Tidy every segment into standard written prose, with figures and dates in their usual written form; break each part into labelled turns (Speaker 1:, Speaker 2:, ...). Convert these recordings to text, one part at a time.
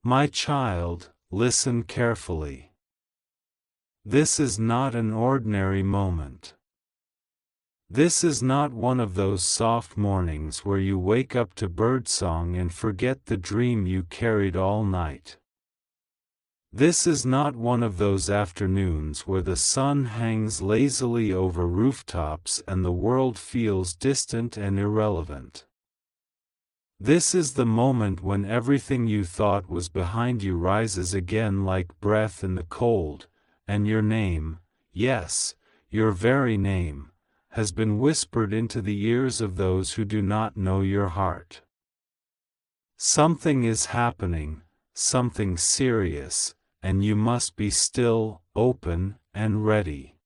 Speaker 1: My child, listen carefully. This is not an ordinary moment. This is not one of those soft mornings where you wake up to birdsong and forget the dream you carried all night. This is not one of those afternoons where the sun hangs lazily over rooftops and the world feels distant and irrelevant. This is the moment when everything you thought was behind you rises again like breath in the cold, and your name, yes, your very name, has been whispered into the ears of those who do not know your heart. Something is happening, something serious, and you must be still, open, and ready.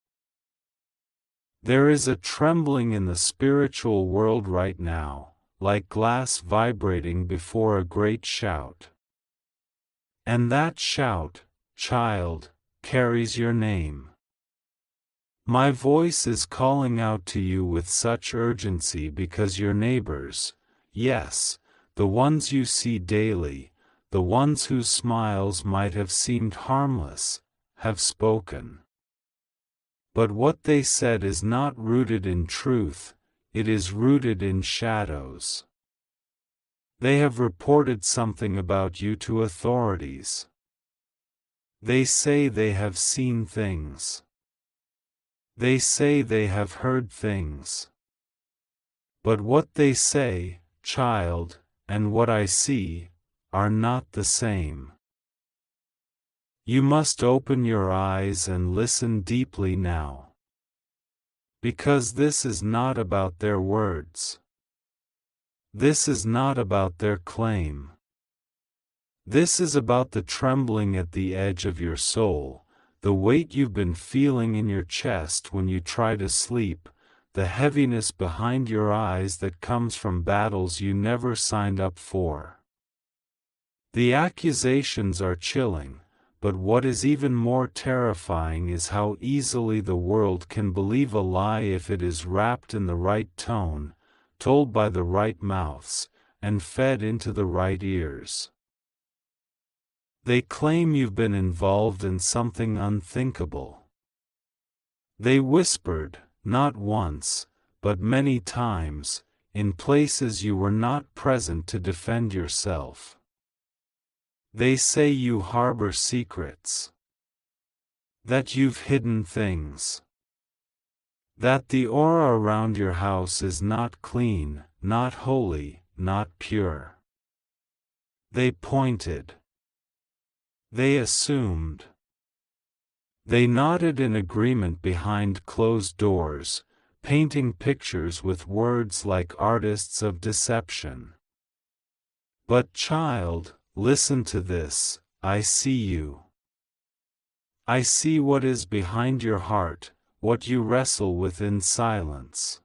Speaker 1: There is a trembling in the spiritual world right now, like glass vibrating before a great shout. And that shout, child, carries your name. My voice is calling out to you with such urgency because your neighbors, yes, the ones you see daily, the ones whose smiles might have seemed harmless, have spoken. But what they said is not rooted in truth, it is rooted in shadows. They have reported something about you to authorities. They say they have seen things. They say they have heard things. But what they say, child, and what I see, are not the same. You must open your eyes and listen deeply now. Because this is not about their words. This is not about their claim. This is about the trembling at the edge of your soul, the weight you've been feeling in your chest when you try to sleep, the heaviness behind your eyes that comes from battles you never signed up for. The accusations are chilling, but what is even more terrifying is how easily the world can believe a lie if it is wrapped in the right tone, told by the right mouths, and fed into the right ears. They claim you've been involved in something unthinkable. They whispered, not once, but many times, in places you were not present to defend yourself. They say you harbor secrets. That you've hidden things. That the aura around your house is not clean, not holy, not pure. They pointed. They assumed. They nodded in agreement behind closed doors, painting pictures with words like artists of deception. But child, listen to this, I see you. I see what is behind your heart, what you wrestle with in silence.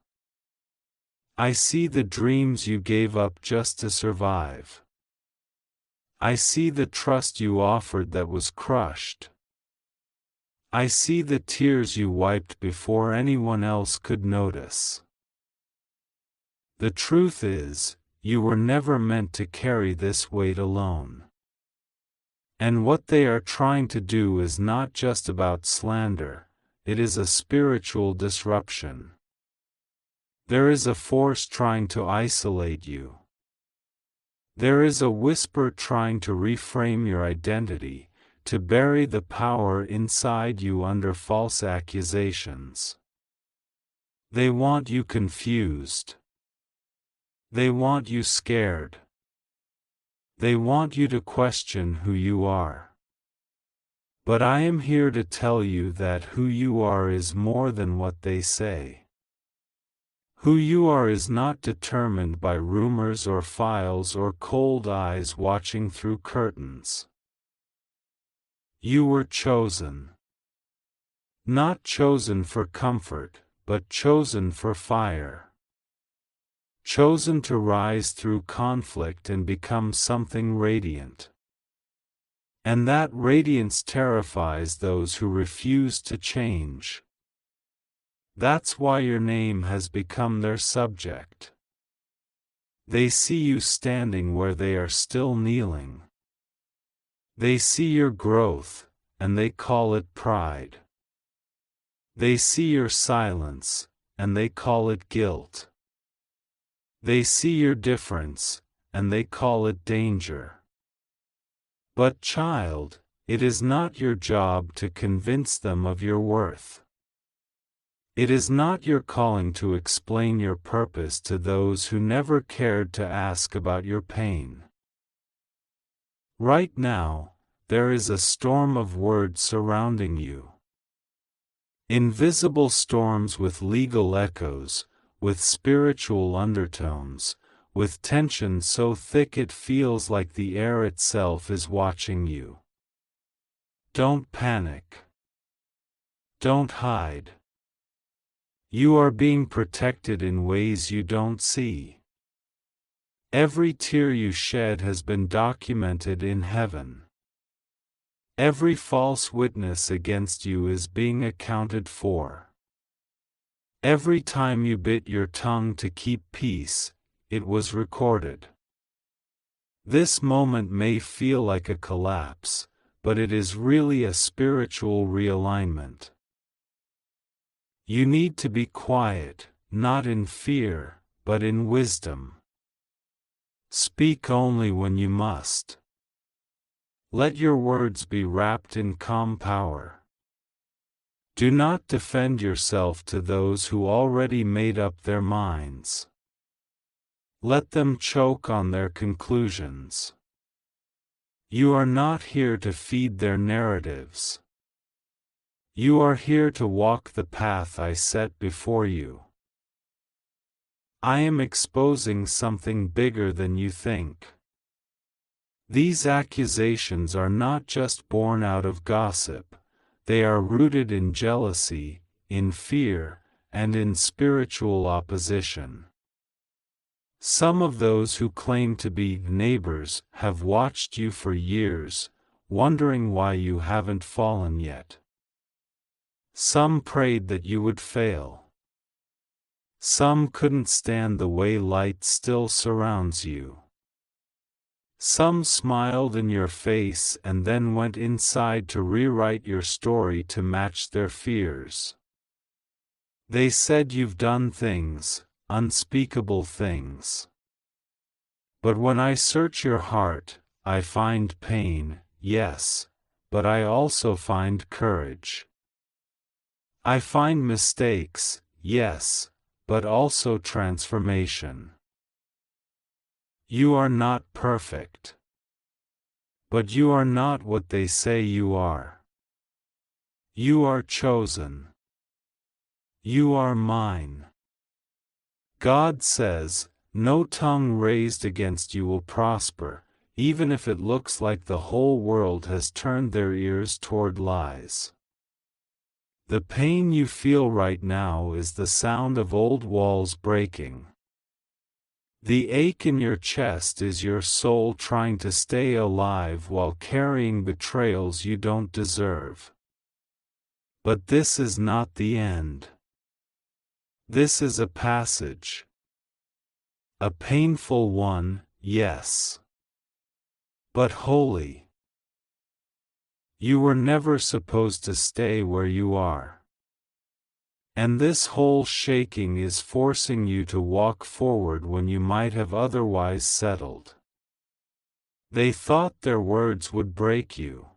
Speaker 1: I see the dreams you gave up just to survive. I see the trust you offered that was crushed. I see the tears you wiped before anyone else could notice. The truth is, you were never meant to carry this weight alone. And what they are trying to do is not just about slander, it is a spiritual disruption. There is a force trying to isolate you. There is a whisper trying to reframe your identity, to bury the power inside you under false accusations. They want you confused. They want you scared. They want you to question who you are. But I am here to tell you that who you are is more than what they say. Who you are is not determined by rumors or files or cold eyes watching through curtains. You were chosen. Not chosen for comfort, but chosen for fire. Chosen to rise through conflict and become something radiant. And that radiance terrifies those who refuse to change. That's why your name has become their subject. They see you standing where they are still kneeling. They see your growth, and they call it pride. They see your silence, and they call it guilt. They see your difference, and they call it danger. But child, it is not your job to convince them of your worth. It is not your calling to explain your purpose to those who never cared to ask about your pain. Right now, there is a storm of words surrounding you. Invisible storms with legal echoes, with spiritual undertones, with tension so thick it feels like the air itself is watching you. Don't panic. Don't hide. You are being protected in ways you don't see. Every tear you shed has been documented in heaven. Every false witness against you is being accounted for. Every time you bit your tongue to keep peace, it was recorded. This moment may feel like a collapse, but it is really a spiritual realignment. You need to be quiet, not in fear, but in wisdom. Speak only when you must. Let your words be wrapped in calm power. Do not defend yourself to those who already made up their minds. Let them choke on their conclusions. You are not here to feed their narratives. You are here to walk the path I set before you. I am exposing something bigger than you think. These accusations are not just born out of gossip, they are rooted in jealousy, in fear, and in spiritual opposition. Some of those who claim to be neighbors have watched you for years, wondering why you haven't fallen yet. Some prayed that you would fail. Some couldn't stand the way light still surrounds you. Some smiled in your face and then went inside to rewrite your story to match their fears. They said you've done things, unspeakable things. But when I search your heart, I find pain, yes, but I also find courage. I find mistakes, yes, but also transformation. You are not perfect. But you are not what they say you are. You are chosen. You are mine. God says, "No tongue raised against you will prosper, even if it looks like the whole world has turned their ears toward lies." The pain you feel right now is the sound of old walls breaking. The ache in your chest is your soul trying to stay alive while carrying betrayals you don't deserve. But this is not the end. This is a passage. A painful one, yes. But holy. You were never supposed to stay where you are. And this whole shaking is forcing you to walk forward when you might have otherwise settled. They thought their words would break you.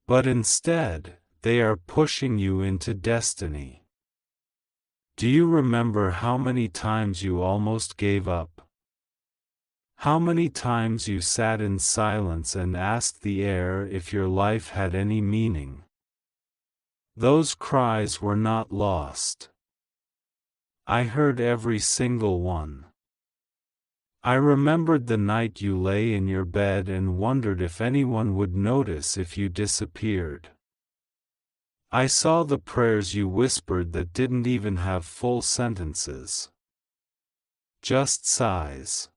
Speaker 1: But instead, they are pushing you into destiny. Do you remember how many times you almost gave up? How many times you sat in silence and asked the air if your life had any meaning? Those cries were not lost. I heard every single one. I remembered the night you lay in your bed and wondered if anyone would notice if you disappeared. I saw the prayers you whispered that didn't even have full sentences. Just sighs.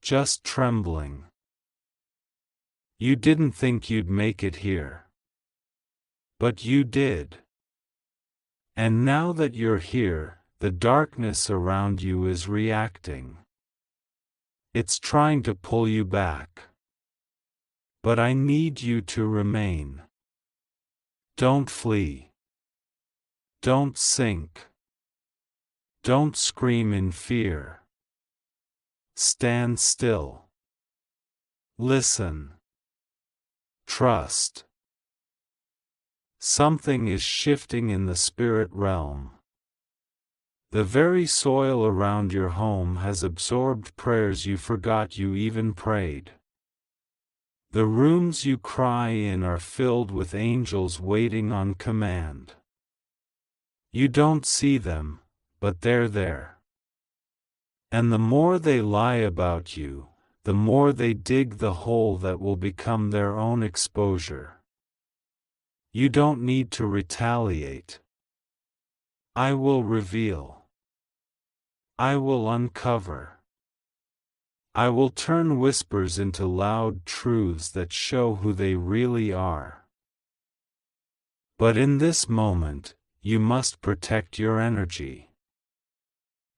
Speaker 1: Just trembling. You didn't think you'd make it here. But you did. And now that you're here, the darkness around you is reacting. It's trying to pull you back. But I need you to remain. Don't flee. Don't sink. Don't scream in fear. Stand still. Listen. Trust. Something is shifting in the spirit realm. The very soil around your home has absorbed prayers you forgot you even prayed. The rooms you cry in are filled with angels waiting on command. You don't see them, but they're there. And the more they lie about you, the more they dig the hole that will become their own exposure. You don't need to retaliate. I will reveal. I will uncover. I will turn whispers into loud truths that show who they really are. But in this moment, you must protect your energy.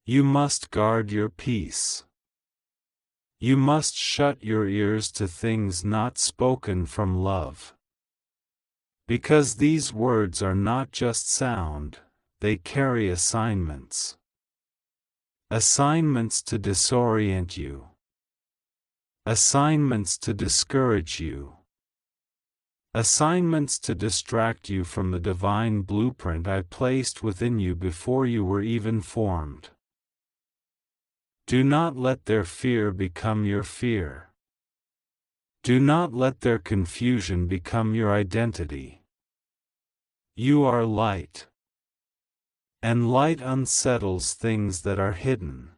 Speaker 1: You must guard your peace. You must shut your ears to things not spoken from love. Because these words are not just sound, they carry assignments. Assignments to disorient you. Assignments to discourage you. Assignments to distract you from the divine blueprint I placed within you before you were even formed. Do not let their fear become your fear. Do not let their confusion become your identity. You are light. And light unsettles things that are hidden.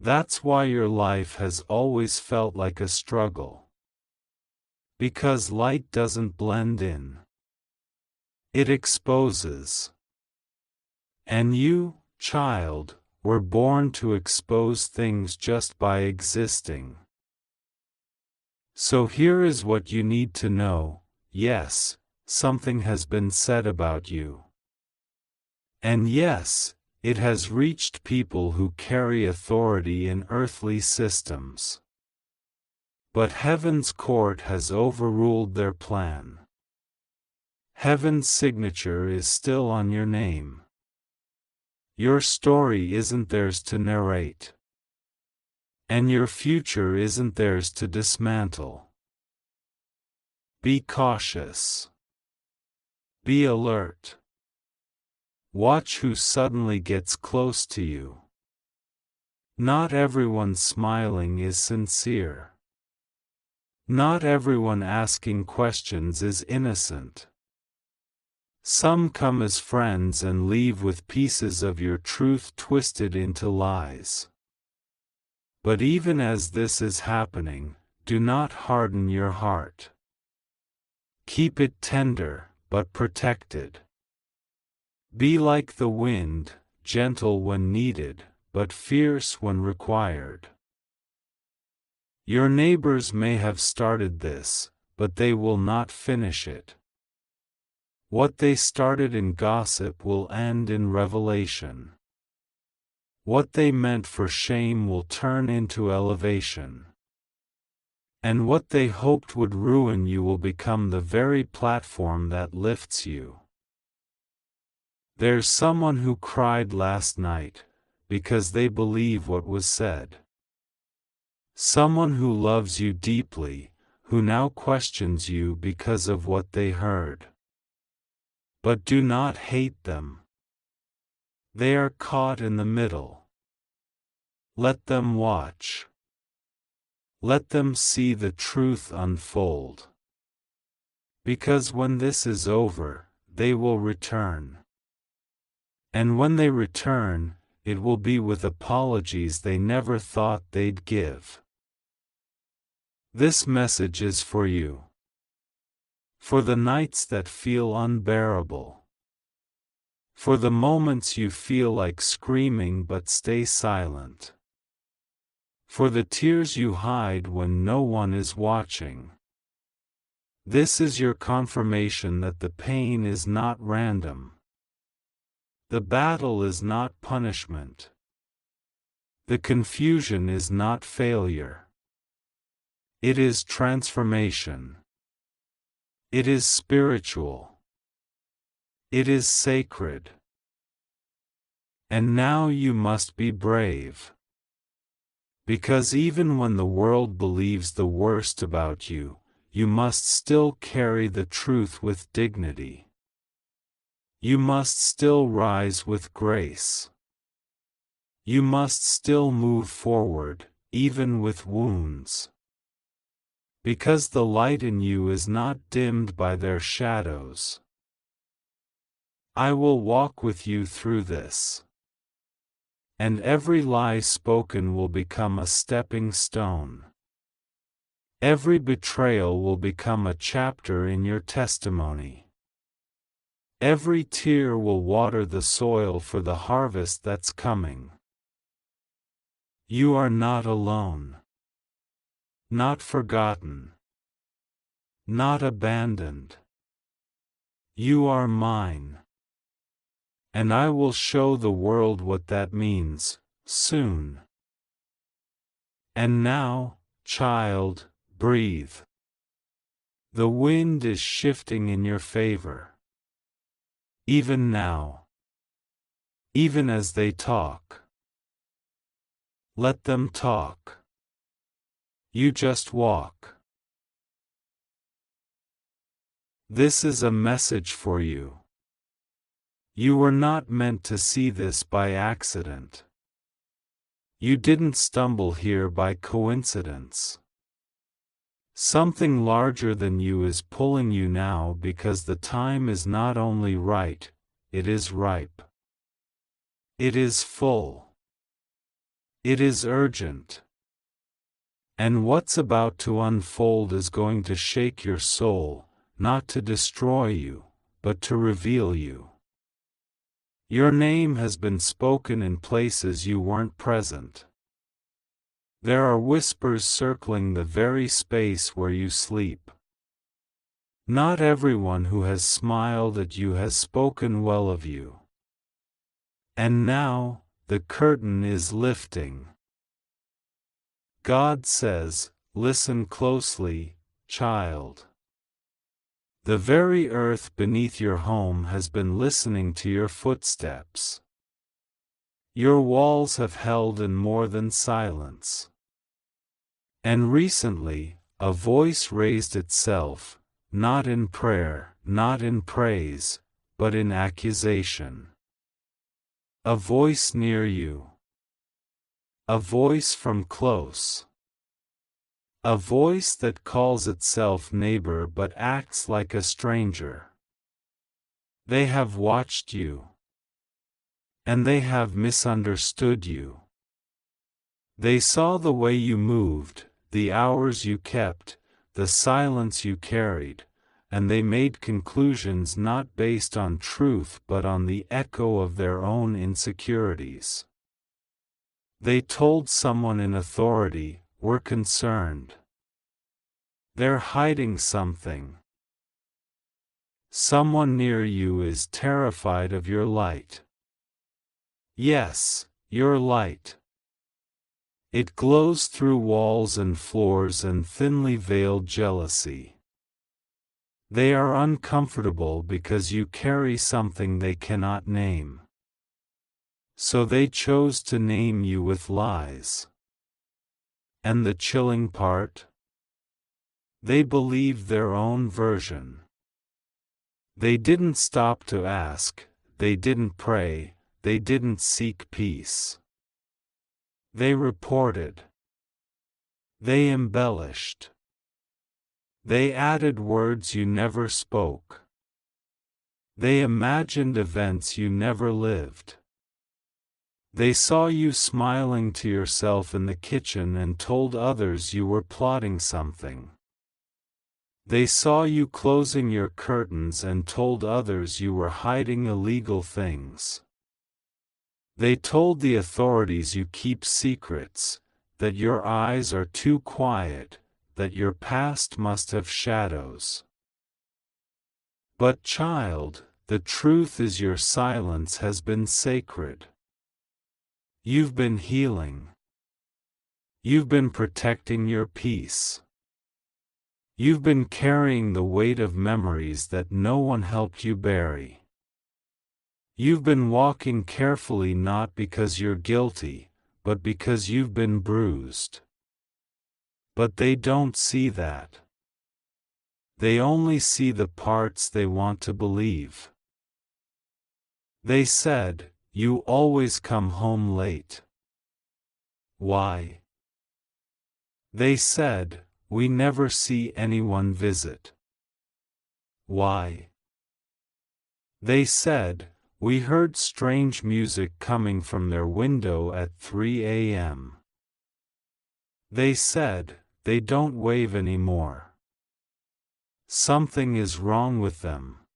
Speaker 1: That's why your life has always felt like a struggle. Because light doesn't blend in. It exposes. And you, child, were born to expose things just by existing. So here is what you need to know. Yes, something has been said about you. And yes, it has reached people who carry authority in earthly systems. But heaven's court has overruled their plan. Heaven's signature is still on your name. Your story isn't theirs to narrate. And your future isn't theirs to dismantle. Be cautious. Be alert. Watch who suddenly gets close to you. Not everyone smiling is sincere. Not everyone asking questions is innocent. Some come as friends and leave with pieces of your truth twisted into lies. But even as this is happening, do not harden your heart. Keep it tender, but protected. Be like the wind, gentle when needed, but fierce when required. Your neighbors may have started this, but they will not finish it. What they started in gossip will end in revelation. What they meant for shame will turn into elevation. And what they hoped would ruin you will become the very platform that lifts you. There's someone who cried last night, because they believe what was said. Someone who loves you deeply, who now questions you because of what they heard. But do not hate them. They are caught in the middle. Let them watch. Let them see the truth unfold. Because when this is over, they will return. And when they return, it will be with apologies they never thought they'd give. This message is for you. For the nights that feel unbearable. For the moments you feel like screaming but stay silent. For the tears you hide when no one is watching. This is your confirmation that the pain is not random. The battle is not punishment. The confusion is not failure. It is transformation. It is spiritual. It is sacred. And now you must be brave. Because even when the world believes the worst about you, you must still carry the truth with dignity. You must still rise with grace. You must still move forward, even with wounds. Because the light in you is not dimmed by their shadows. I will walk with you through this. And every lie spoken will become a stepping stone. Every betrayal will become a chapter in your testimony. Every tear will water the soil for the harvest that's coming. You are not alone. Not forgotten. Not abandoned. You are mine. And I will show the world what that means, soon. And now, child, breathe. The wind is shifting in your favor. Even now. Even as they talk. Let them talk. You just walk. This is a message for you. You were not meant to see this by accident. You didn't stumble here by coincidence. Something larger than you is pulling you now because the time is not only right, it is ripe. It is full. It is urgent. And what's about to unfold is going to shake your soul, not to destroy you, but to reveal you. Your name has been spoken in places you weren't present. There are whispers circling the very space where you sleep. Not everyone who has smiled at you has spoken well of you. And now, the curtain is lifting. God says, listen closely, child. The very earth beneath your home has been listening to your footsteps. Your walls have held in more than silence. And recently, a voice raised itself, not in prayer, not in praise, but in accusation. A voice near you. A voice from close. A voice that calls itself neighbor but acts like a stranger. They have watched you. And they have misunderstood you. They saw the way you moved, the hours you kept, the silence you carried, and they made conclusions not based on truth but on the echo of their own insecurities. They told someone in authority, "We're concerned." They're hiding something. Someone near you is terrified of your light. Yes, your light. It glows through walls and floors and thinly veiled jealousy. They are uncomfortable because you carry something they cannot name. So they chose to name you with lies. And the chilling part? They believed their own version. They didn't stop to ask, they didn't pray, they didn't seek peace. They reported. They embellished. They added words you never spoke. They imagined events you never lived. They saw you smiling to yourself in the kitchen and told others you were plotting something. They saw you closing your curtains and told others you were hiding illegal things. They told the authorities you keep secrets, that your eyes are too quiet, that your past must have shadows. But child, the truth is your silence has been sacred. You've been healing. You've been protecting your peace. You've been carrying the weight of memories that no one helped you bury. You've been walking carefully not because you're guilty, but because you've been bruised. But they don't see that. They only see the parts they want to believe. They said, "You always come home late." Why? They said, "We never see anyone visit." Why? They said, "We heard strange music coming from their window at 3 a.m. They said, "They don't wave anymore. Something is wrong with them."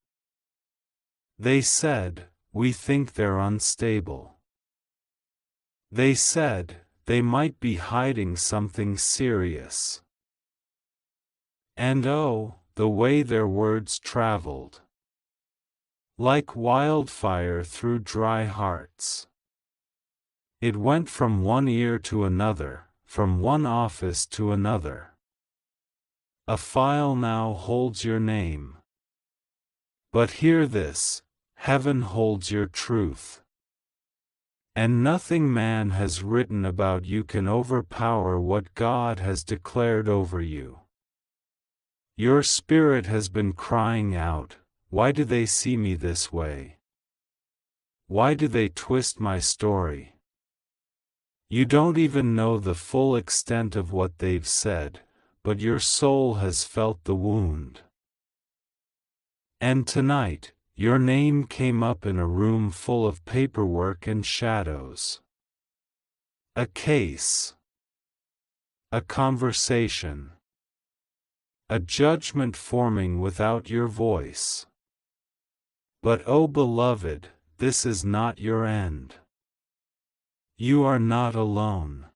Speaker 1: They said, "We think they're unstable." They said, "They might be hiding something serious." And oh, the way their words traveled. Like wildfire through dry hearts. It went from one ear to another, from one office to another. A file now holds your name. But hear this, heaven holds your truth. And nothing man has written about you can overpower what God has declared over you. Your spirit has been crying out, "Why do they see me this way? Why do they twist my story?" You don't even know the full extent of what they've said, but your soul has felt the wound. And tonight, your name came up in a room full of paperwork and shadows. A case. A conversation. A judgment forming without your voice. But oh beloved, this is not your end. You are not alone.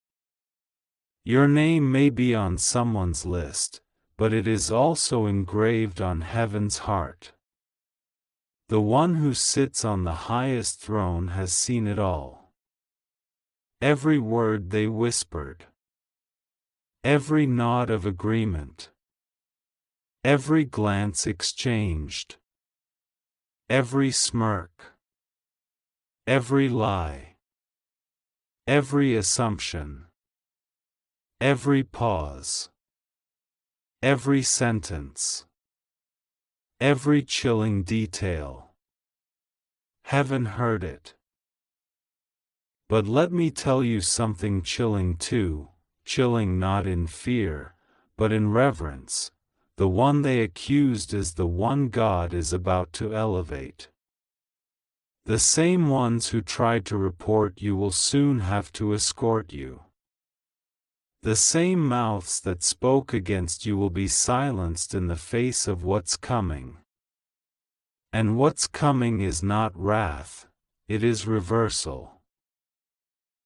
Speaker 1: Your name may be on someone's list, but it is also engraved on heaven's heart. The one who sits on the highest throne has seen it all. Every word they whispered. Every nod of agreement. Every glance exchanged. Every smirk. Every lie. Every assumption. Every pause. Every sentence. Every chilling detail. Heaven heard it. But let me tell you something chilling too, chilling not in fear, but in reverence. The one they accused is the one God is about to elevate. The same ones who tried to report you will soon have to escort you. The same mouths that spoke against you will be silenced in the face of what's coming. And what's coming is not wrath, it is reversal.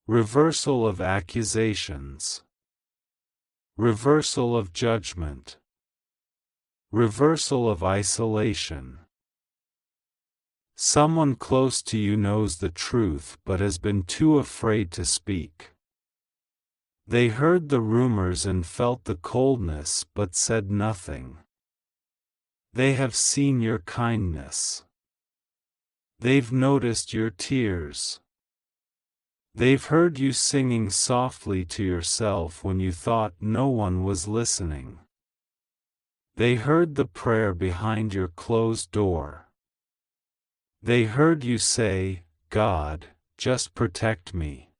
Speaker 1: Reversal of accusations. Reversal of judgment. Reversal of isolation. Someone close to you knows the truth but has been too afraid to speak. They heard the rumors and felt the coldness but said nothing. They have seen your kindness. They've noticed your tears. They've heard you singing softly to yourself when you thought no one was listening. They heard the prayer behind your closed door. They heard you say, "God, just protect me."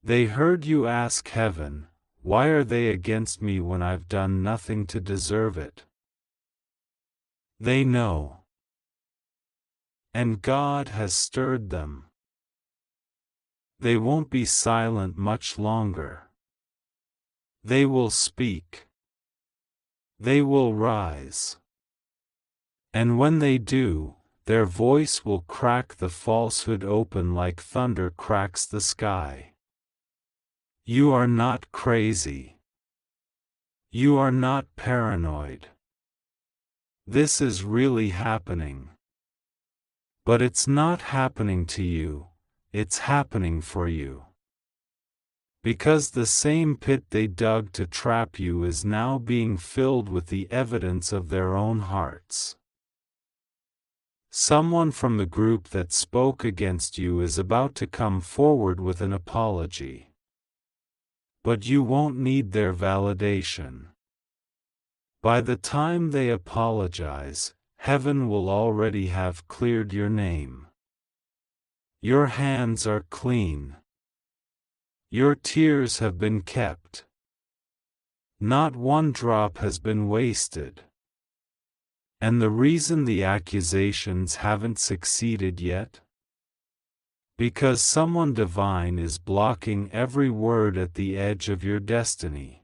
Speaker 1: They heard you ask heaven, "Why are they against me when I've done nothing to deserve it?" They know. And God has stirred them. They won't be silent much longer. They will speak. They will rise. And when they do, their voice will crack the falsehood open like thunder cracks the sky. You are not crazy. You are not paranoid. This is really happening. But it's not happening to you, it's happening for you. because the same pit they dug to trap you is now being filled with the evidence of their own hearts. Someone from the group that spoke against you is about to come forward with an apology. But you won't need their validation. By the time they apologize, heaven will already have cleared your name. Your hands are clean. Your tears have been kept. Not one drop has been wasted. And the reason the accusations haven't succeeded yet? Because someone divine is blocking every word at the edge of your destiny.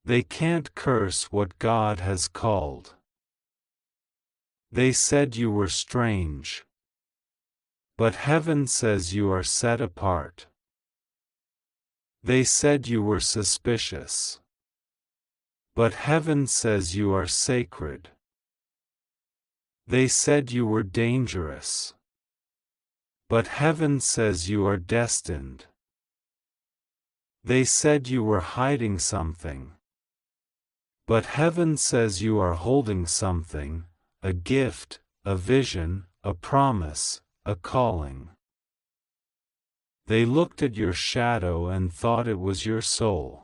Speaker 1: They can't curse what God has called. They said you were strange. But heaven says you are set apart. They said you were suspicious. But heaven says you are sacred. They said you were dangerous. But heaven says you are destined. They said you were hiding something. But heaven says you are holding something, a gift, a vision, a promise, a calling. They looked at your shadow and thought it was your soul.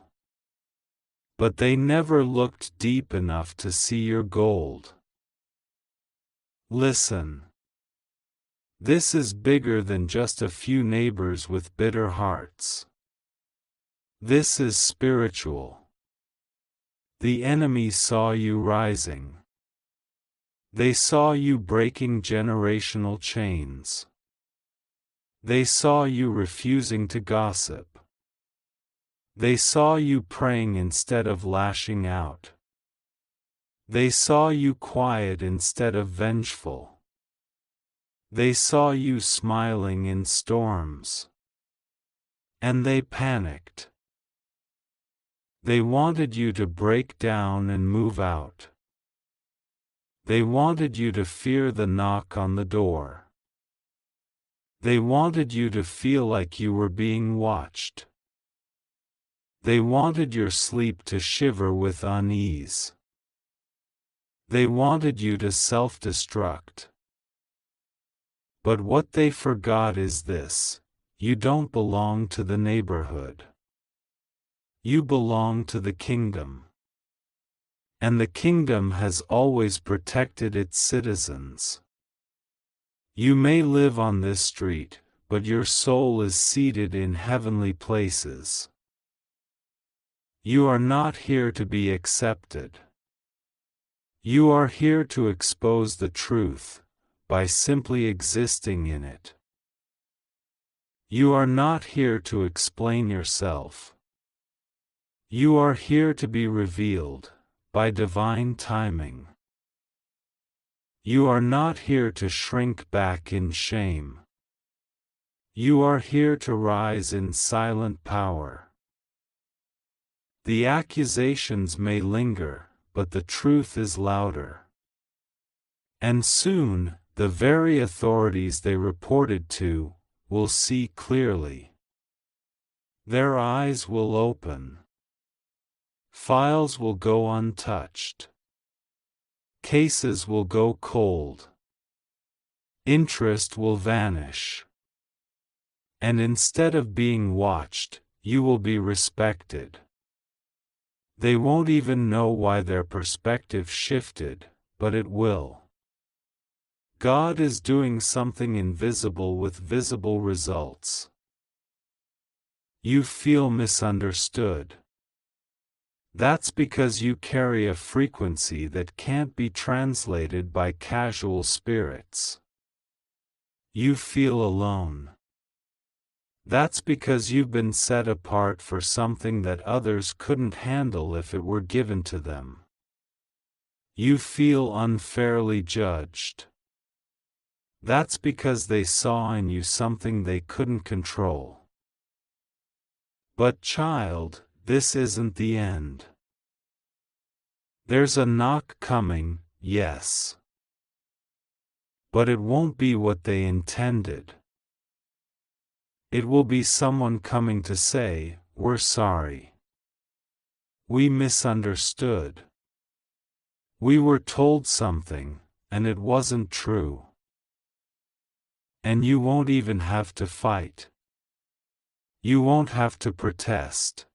Speaker 1: But they never looked deep enough to see your gold. Listen. This is bigger than just a few neighbors with bitter hearts. This is spiritual. The enemy saw you rising. They saw you breaking generational chains. They saw you refusing to gossip. They saw you praying instead of lashing out. They saw you quiet instead of vengeful. They saw you smiling in storms. And they panicked. They wanted you to break down and move out. They wanted you to fear the knock on the door. They wanted you to feel like you were being watched. They wanted your sleep to shiver with unease. They wanted you to self-destruct. But what they forgot is this: you don't belong to the neighborhood. You belong to the kingdom. And the kingdom has always protected its citizens. You may live on this street, but your soul is seated in heavenly places. You are not here to be accepted. You are here to expose the truth, by simply existing in it. You are not here to explain yourself. You are here to be revealed, by divine timing. You are not here to shrink back in shame. You are here to rise in silent power. The accusations may linger, but the truth is louder. And soon, the very authorities they reported to, will see clearly. Their eyes will open. Files will go untouched. Cases will go cold. Interest will vanish. And instead of being watched, you will be respected. They won't even know why their perspective shifted, but it will. God is doing something invisible with visible results. You feel misunderstood. That's because you carry a frequency that can't be translated by casual spirits. You feel alone. That's because you've been set apart for something that others couldn't handle if it were given to them. You feel unfairly judged. That's because they saw in you something they couldn't control. But child, this isn't the end. There's a knock coming, yes. But it won't be what they intended. It will be someone coming to say, "We're sorry. We misunderstood. We were told something, and it wasn't true." And you won't even have to fight. You won't have to protest.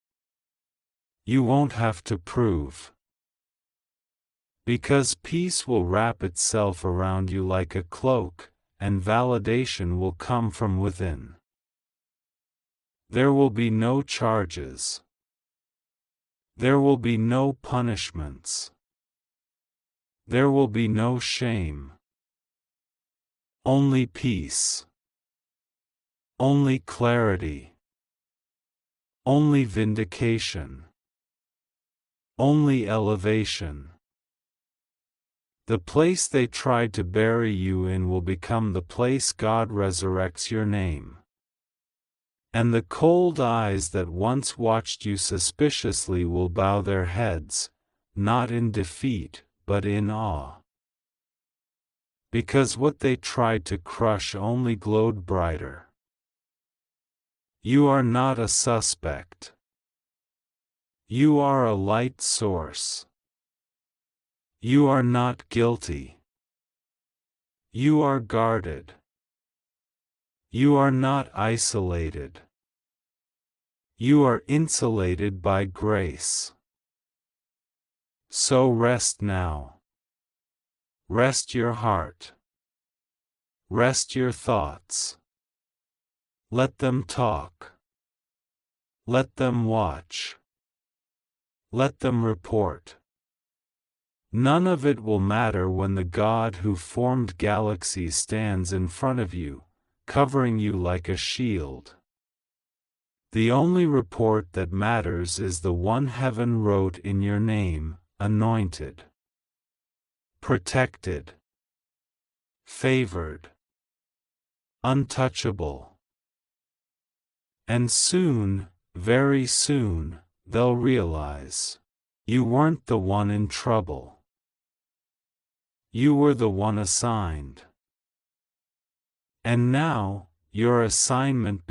Speaker 1: You won't have to prove. Because peace will wrap itself around you like a cloak, and validation will come from within. There will be no charges. There will be no punishments. There will be no shame. Only peace. Only clarity. Only vindication. Only elevation. The place they tried to bury you in will become the place God resurrects your name. And the cold eyes that once watched you suspiciously will bow their heads, not in defeat, but in awe. Because what they tried to crush only glowed brighter. You are not a suspect. You are a light source. You are not guilty. You are guarded. You are not isolated. You are insulated by grace. So rest now. Rest your heart. Rest your thoughts. Let them talk. Let them watch. Let them report. None of it will matter when the God who formed galaxies stands in front of you, covering you like a shield. The only report that matters is the one heaven wrote in your name: anointed, protected, favored, untouchable. And soon, very soon, they'll realize you weren't the one in trouble. You were the one assigned. And now, your assignment